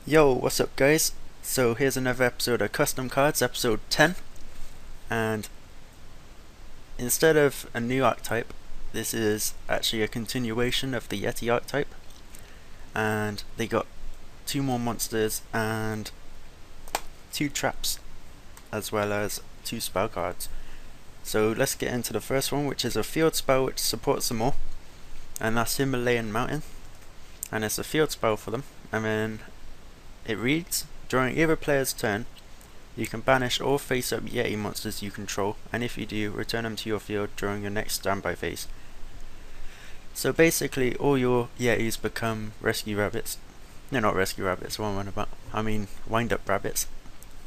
Yo, what's up guys? So here's another episode of Custom Cards, episode 10. And instead of a new archetype, this is actually a continuation of the Yeti archetype. And they got two more monsters and two traps, as well as two spell cards. So let's get into the first one, which is a field spell which supports them all. And that's Himalayan Mountain. And it's a field spell for them. And then it reads, during either player's turn, you can banish all face-up Yeti monsters you control, and if you do, return them to your field during your next standby phase. So basically, all your Yetis become rescue rabbits. No, not rescue rabbits, what am I about? I mean, wind-up rabbits,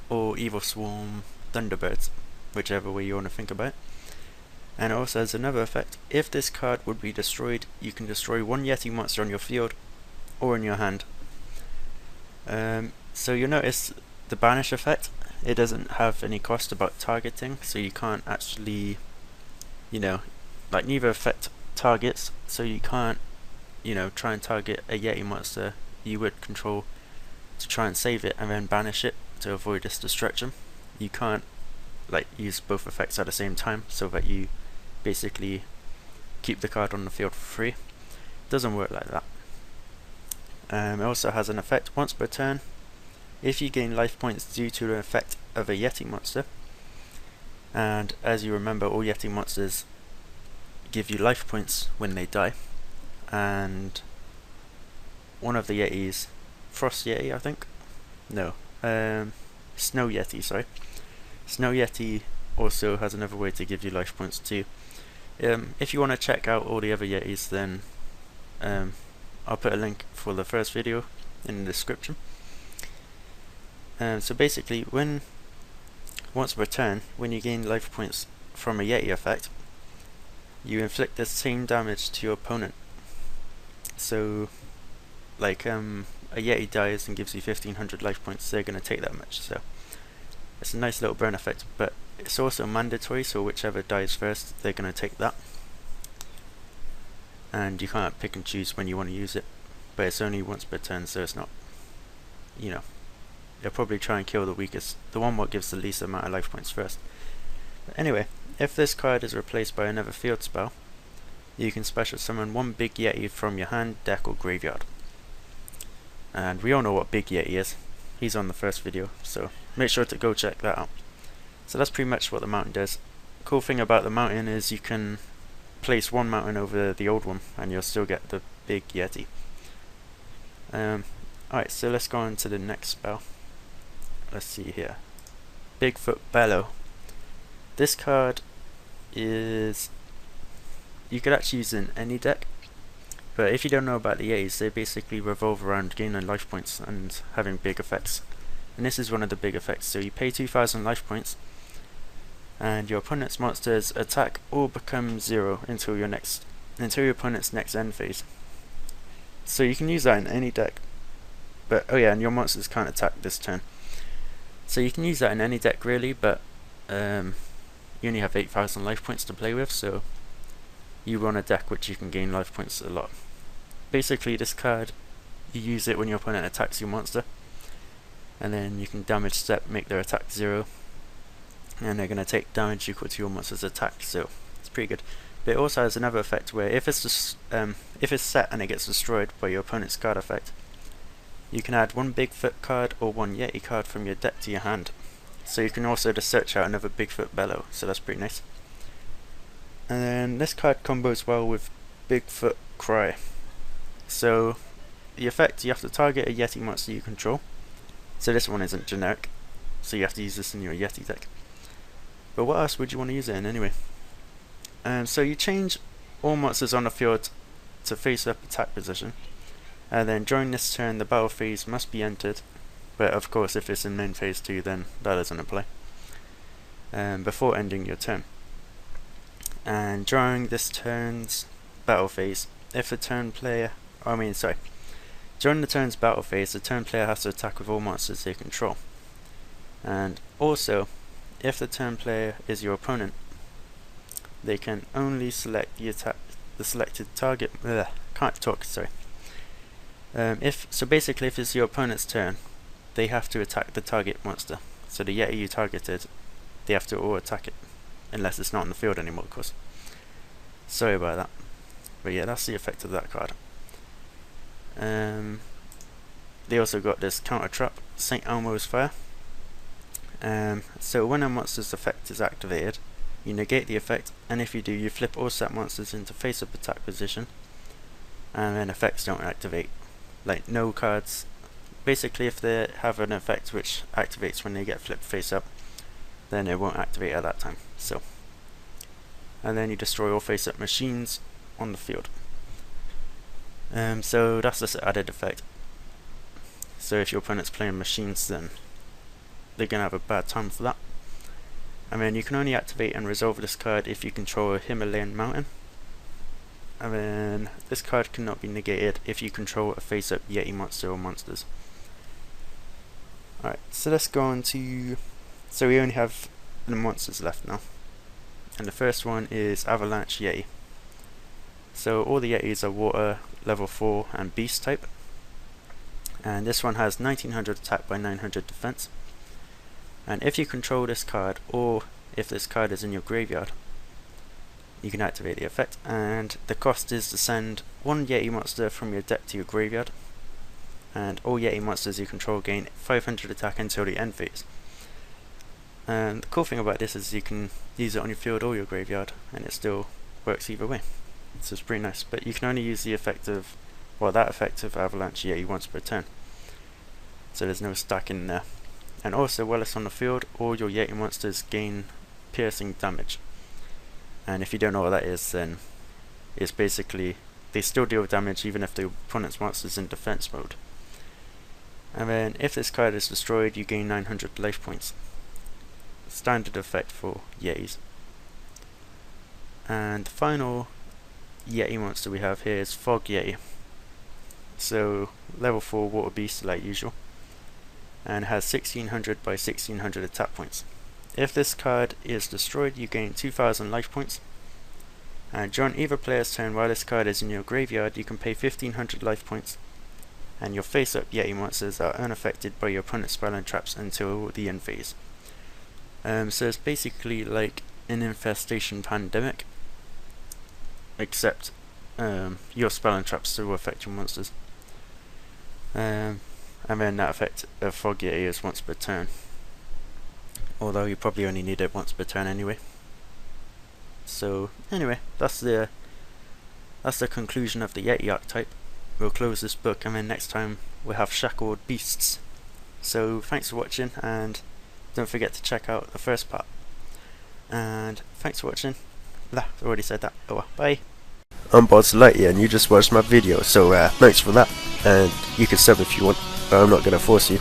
or evil swarm thunderbirds, whichever way you want to think about it. And it also has another effect. If this card would be destroyed, you can destroy one Yeti monster on your field, or in your hand. So you'll notice the banish effect, it doesn't have any cost about targeting, so you can't actually, neither effect targets, so you can't, try and target a Yeti monster you would control to try and save it and then banish it to avoid its destruction. You can't use both effects at the same time so that you basically keep the card on the field for free. It doesn't work like that. It also has an effect once per turn. If you gain life points due to the effect of a Yeti monster, and as you remember, all Yeti monsters give you life points when they die, and one of the Yetis, Frost Yeti I think? No, Snow Yeti, sorry. Snow Yeti also has another way to give you life points too. If you want to check out all the other Yetis, then I'll put a link for the first video in the description. So basically, once per turn, when you gain life points from a Yeti effect, you inflict the same damage to your opponent. So, a Yeti dies and gives you 1500 life points, they're going to take that much. So it's a nice little burn effect, but it's also mandatory, so whichever dies first, they're going to take that. And you can't pick and choose when you want to use it, but it's only once per turn, so it's not, they'll probably try and kill the weakest, the one what gives the least amount of life points first. But anyway, if this card is replaced by another field spell, you can special summon one big Yeti from your hand, deck or graveyard. And we all know what big Yeti is, he's on the first video, so make sure to go check that out. So that's pretty much what the mountain does. The cool thing about the mountain is you can place one mountain over the old one and you'll still get the big Yeti. Alright, so let's go on to the next spell. Let's see here. Bigfoot Bellow. This card is, you could actually use in any deck, but if you don't know about the Yetis, they basically revolve around gaining life points and having big effects. And this is one of the big effects. So you pay 2000 life points, and your opponent's monsters attack all become 0 until your opponent's next end phase. So you can use that in any deck. But oh yeah, and your monsters can't attack this turn. So you can use that in any deck really, but you only have 8000 life points to play with, so you want a deck which you can gain life points a lot. Basically this card, you use it when your opponent attacks your monster, and then you can damage step, make their attack 0, and they're going to take damage equal to your monster's attack, so it's pretty good. But it also has another effect where if it's set and it gets destroyed by your opponent's card effect, you can add one Bigfoot card or one Yeti card from your deck to your hand. So you can also just search out another Bigfoot Bellow, so that's pretty nice. And then this card combos well with Bigfoot Cry. So the effect, you have to target a Yeti monster you control. So this one isn't generic, so you have to use this in your Yeti deck. But what else would you want to use it in anyway? So you change all monsters on the field to face up attack position, and then during this turn the battle phase must be entered, but of course if it's in main phase 2 then that doesn't apply, before ending your turn. And during this turn's battle phase, if the turn player, during the turn's battle phase, the turn player has to attack with all monsters they control. And also, if the turn player is your opponent, they can only select the selected target. Can't talk. Sorry. If it's your opponent's turn, they have to attack the target monster. So the Yeti you targeted, they have to all attack it, unless it's not in the field anymore, of course. Sorry about that. But yeah, that's the effect of that card. They also got this counter trap, St. Elmo's Fire. So when a monster's effect is activated, you negate the effect, and if you do, you flip all set monsters into face-up attack position, and then effects don't activate. Like, no cards. Basically, if they have an effect which activates when they get flipped face-up, then it won't activate at that time. So, and then you destroy all face-up machines on the field. So that's this added effect. So if your opponent's playing machines, then they're gonna have a bad time for that. And then you can only activate and resolve this card if you control a Himalayan Mountain. And then this card cannot be negated if you control a face-up Yeti monster or monsters. Alright, so let's go on to... So we only have the monsters left now. And the first one is Avalanche Yeti. So all the Yetis are water, level 4 and beast type. And this one has 1900 attack by 900 defense. And if you control this card, or if this card is in your graveyard, you can activate the effect, and the cost is to send one Yeti monster from your deck to your graveyard, and all Yeti monsters you control gain 500 attack until the end phase. And the cool thing about this is you can use it on your field or your graveyard, and it still works either way. So it's pretty nice, but you can only use the effect of, well, that effect of Avalanche Yeti once per turn. So there's no stacking there. And also, while it's on the field, all your Yeti monsters gain piercing damage. And if you don't know what that is, then it's basically, they still deal damage even if the opponent's monster is in defense mode. And then if this card is destroyed, you gain 900 life points. Standard effect for Yetis. And the final Yeti monster we have here is Foggy. So level 4 water beast like usual, and has 1600 by 1600 attack points. If this card is destroyed, you gain 2000 life points, and during either player's turn while this card is in your graveyard, you can pay 1500 life points, and your face-up Yeti monsters are unaffected by your opponent's spell and traps until the end phase. So it's basically like an infestation pandemic, except your spell and traps still affect your monsters. And then that effect of Foggy is once per turn, although you probably only need it once per turn anyway. So anyway, that's the conclusion of the Yeti archetype. We'll close this book, and then next time we'll have shackled beasts. So thanks for watching, and don't forget to check out the first part. And thanks for watching. I already said that. Oh well, bye. I'm Buzz Lightyear, and you just watched my video, so thanks for that. And you can sub if you want, but I'm not gonna force you.